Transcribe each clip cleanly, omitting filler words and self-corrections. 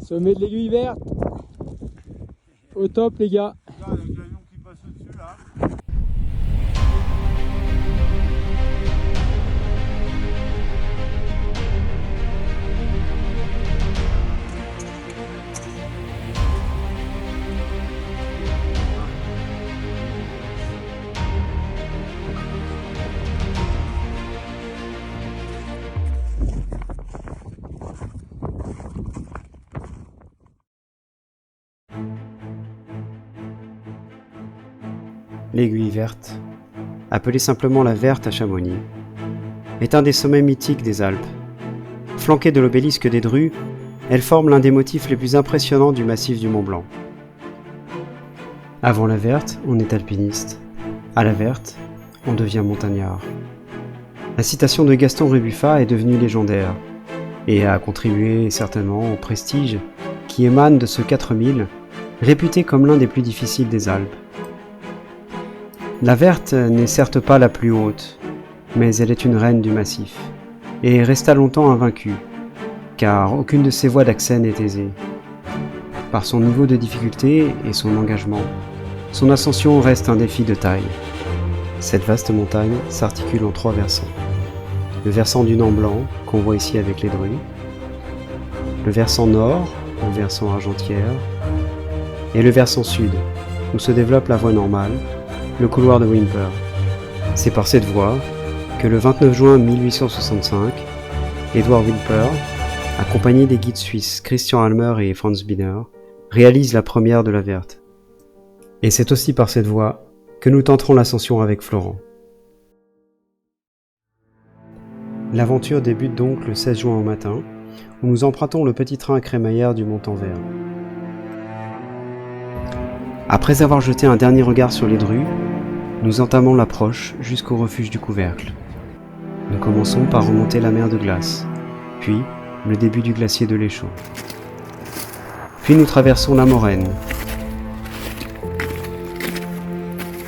Sommet de l'Aiguille Verte. Au top les gars. Regarde, il y a l'avion qui passe au-dessus là. L'Aiguille Verte, appelée simplement la Verte à Chamonix, est un des sommets mythiques des Alpes. Flanquée de l'obélisque des Drues, elle forme l'un des motifs les plus impressionnants du massif du Mont Blanc. Avant la Verte, on est alpiniste. À la Verte, on devient montagnard. La citation de Gaston Rébuffat est devenue légendaire et a contribué certainement au prestige qui émane de ce 4000, réputé comme l'un des plus difficiles des Alpes. La Verte n'est certes pas la plus haute, mais elle est une reine du massif, et resta longtemps invaincue, car aucune de ses voies d'accès n'est aisée. Par son niveau de difficulté et son engagement, son ascension reste un défi de taille. Cette vaste montagne s'articule en 3 versants. Le versant du Nant Blanc, qu'on voit ici avec les Drues, le versant nord, le versant Argentière, et le versant sud, où se développe la voie normale, le couloir de Whymper. C'est par cette voie que le 29 juin 1865, Edward Whymper, accompagné des guides suisses Christian Almer et Franz Biner, réalise la première de la Verte. Et c'est aussi par cette voie que nous tenterons l'ascension avec Florent. L'aventure débute donc le 16 juin au matin, où nous empruntons le petit train crémaillère du Montanvert. Après avoir jeté un dernier regard sur les Drues, nous entamons l'approche jusqu'au refuge du Couvercle. Nous commençons par remonter la mer de glace, puis le début du glacier de l'Échaud. Puis nous traversons la Moraine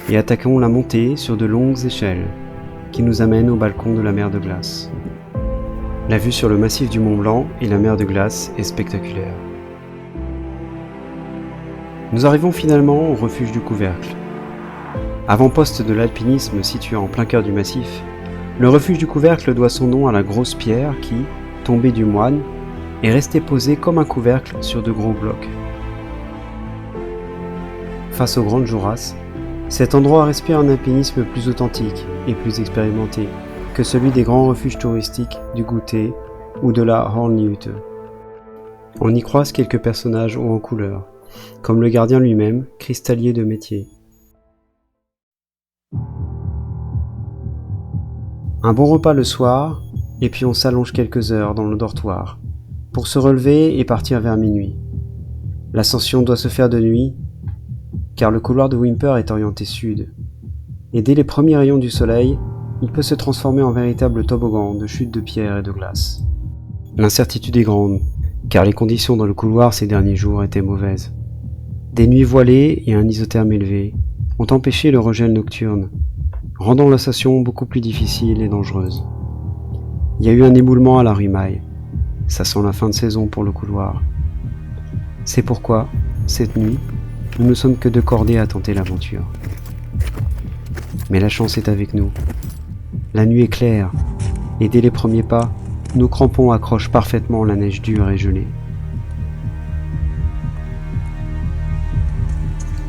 et attaquons la montée sur de longues échelles qui nous amènent au balcon de la mer de glace. La vue sur le massif du Mont Blanc et la mer de glace est spectaculaire. Nous arrivons finalement au refuge du Couvercle. Avant-poste de l'alpinisme situé en plein cœur du massif, le refuge du Couvercle doit son nom à la grosse pierre qui, tombée du moine, est restée posée comme un couvercle sur de gros blocs. Face aux grandes Jorasses, cet endroit respire un alpinisme plus authentique et plus expérimenté que celui des grands refuges touristiques du Goûter ou de la Hornhütte. On y croise quelques personnages hauts en couleur, comme le gardien lui-même, cristallier de métier. Un bon repas le soir, et puis on s'allonge quelques heures dans le dortoir, pour se relever et partir vers minuit. L'ascension doit se faire de nuit, car le couloir de Whymper est orienté sud, et dès les premiers rayons du soleil, il peut se transformer en véritable toboggan de chutes de pierre et de glace. L'incertitude est grande, car les conditions dans le couloir ces derniers jours étaient mauvaises. Des nuits voilées et un isotherme élevé ont empêché le regel nocturne, rendant l'ascension beaucoup plus difficile et dangereuse. Il y a eu un éboulement à la Rimaille. Ça sent la fin de saison pour le couloir. C'est pourquoi, cette nuit, nous ne sommes que 2 cordés à tenter l'aventure. Mais la chance est avec nous. La nuit est claire, et dès les premiers pas, nos crampons accrochent parfaitement la neige dure et gelée.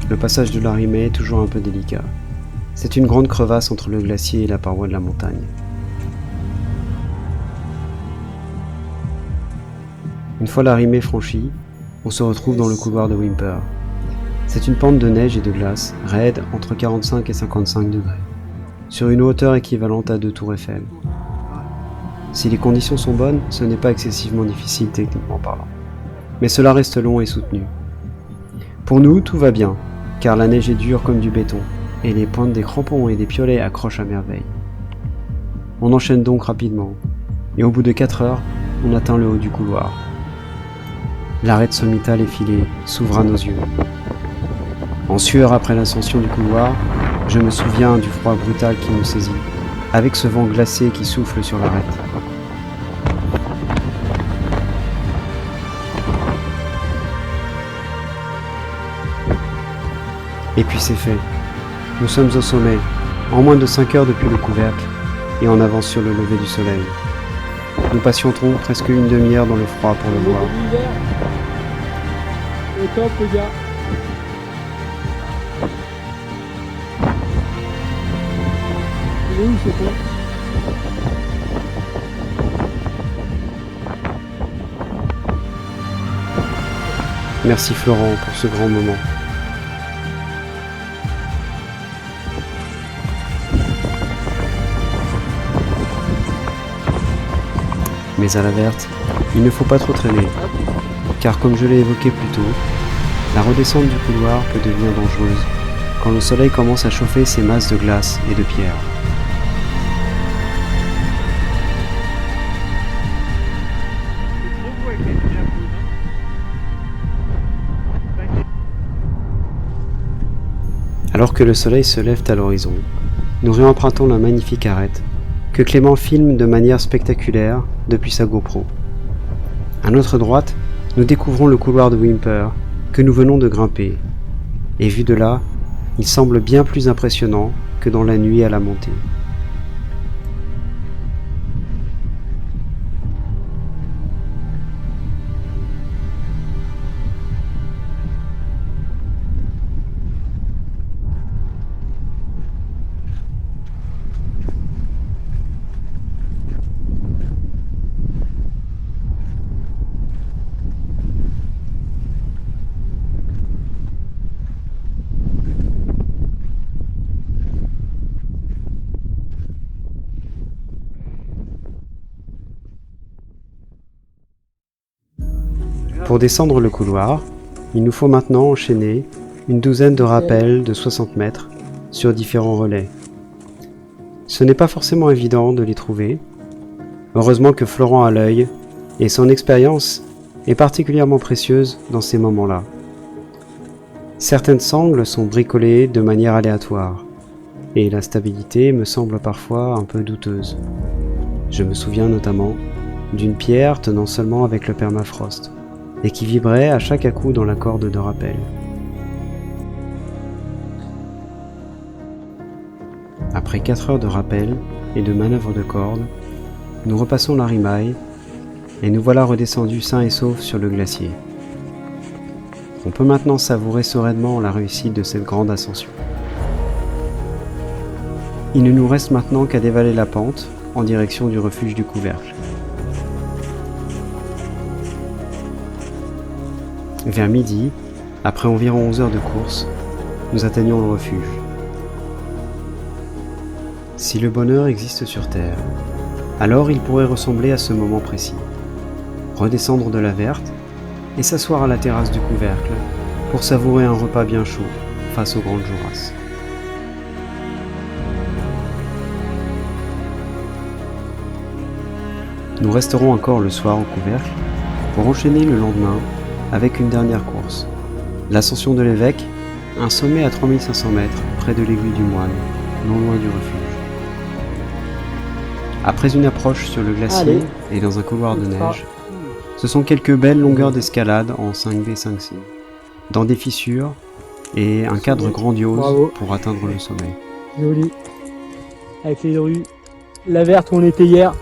Le passage de la Rimaille est toujours un peu délicat. C'est une grande crevasse entre le glacier et la paroi de la montagne. Une fois la Rimaille franchie, on se retrouve dans le couloir de Whymper. C'est une pente de neige et de glace, raide entre 45 et 55 degrés, sur une hauteur équivalente à 2 tours Eiffel. Si les conditions sont bonnes, ce n'est pas excessivement difficile techniquement parlant. Mais cela reste long et soutenu. Pour nous, tout va bien, car la neige est dure comme du béton, et les pointes des crampons et des piolets accrochent à merveille. On enchaîne donc rapidement, et au bout de 4 heures, on atteint le haut du couloir. L'arête sommitale effilée s'ouvre à nos yeux. En sueur après l'ascension du couloir, je me souviens du froid brutal qui nous saisit, avec ce vent glacé qui souffle sur l'arête. Et puis c'est fait. Nous sommes au sommet, en moins de 5 heures depuis le couvercle, et en avance sur le lever du soleil. Nous patienterons presque une demi-heure dans le froid pour le voir. Au top les gars. Il est où ce pont? Merci Florent pour ce grand moment. Mais à la verte, il ne faut pas trop traîner, car comme je l'ai évoqué plus tôt, la redescente du couloir peut devenir dangereuse quand le soleil commence à chauffer ces masses de glace et de pierre. Alors que le soleil se lève à l'horizon, nous réempruntons la magnifique arête que Clément filme de manière spectaculaire depuis sa GoPro. À notre droite, nous découvrons le couloir de Whymper que nous venons de grimper, et vu de là, il semble bien plus impressionnant que dans la nuit à la montée. Pour descendre le couloir, il nous faut maintenant enchaîner une douzaine de rappels de 60 mètres sur différents relais. Ce n'est pas forcément évident de les trouver. Heureusement que Florent a l'œil et son expérience est particulièrement précieuse dans ces moments-là. Certaines sangles sont bricolées de manière aléatoire et la stabilité me semble parfois un peu douteuse. Je me souviens notamment d'une pierre tenant seulement avec le permafrost et qui vibrait à chaque à-coup dans la corde de rappel. Après 4 heures de rappel et de manœuvres de corde, nous repassons la rimaille et nous voilà redescendus sains et saufs sur le glacier. On peut maintenant savourer sereinement la réussite de cette grande ascension. Il ne nous reste maintenant qu'à dévaler la pente en direction du refuge du couvercle. Vers midi, après environ 11 heures de course, nous atteignons le refuge. Si le bonheur existe sur Terre, alors il pourrait ressembler à ce moment précis. Redescendre de la verte et s'asseoir à la terrasse du couvercle pour savourer un repas bien chaud face aux grandes jorasses. Nous resterons encore le soir au couvercle pour enchaîner le lendemain avec une dernière course. L'ascension de l'évêque, un sommet à 3500 mètres près de l'aiguille du Moine, non loin du refuge. Après une approche sur le glacier et dans un couloir de neige, ce sont quelques belles longueurs d'escalade en 5B5C, dans des fissures et un cadre grandiose pour atteindre le sommet. Joli. Avec les rues. La verte où on était hier.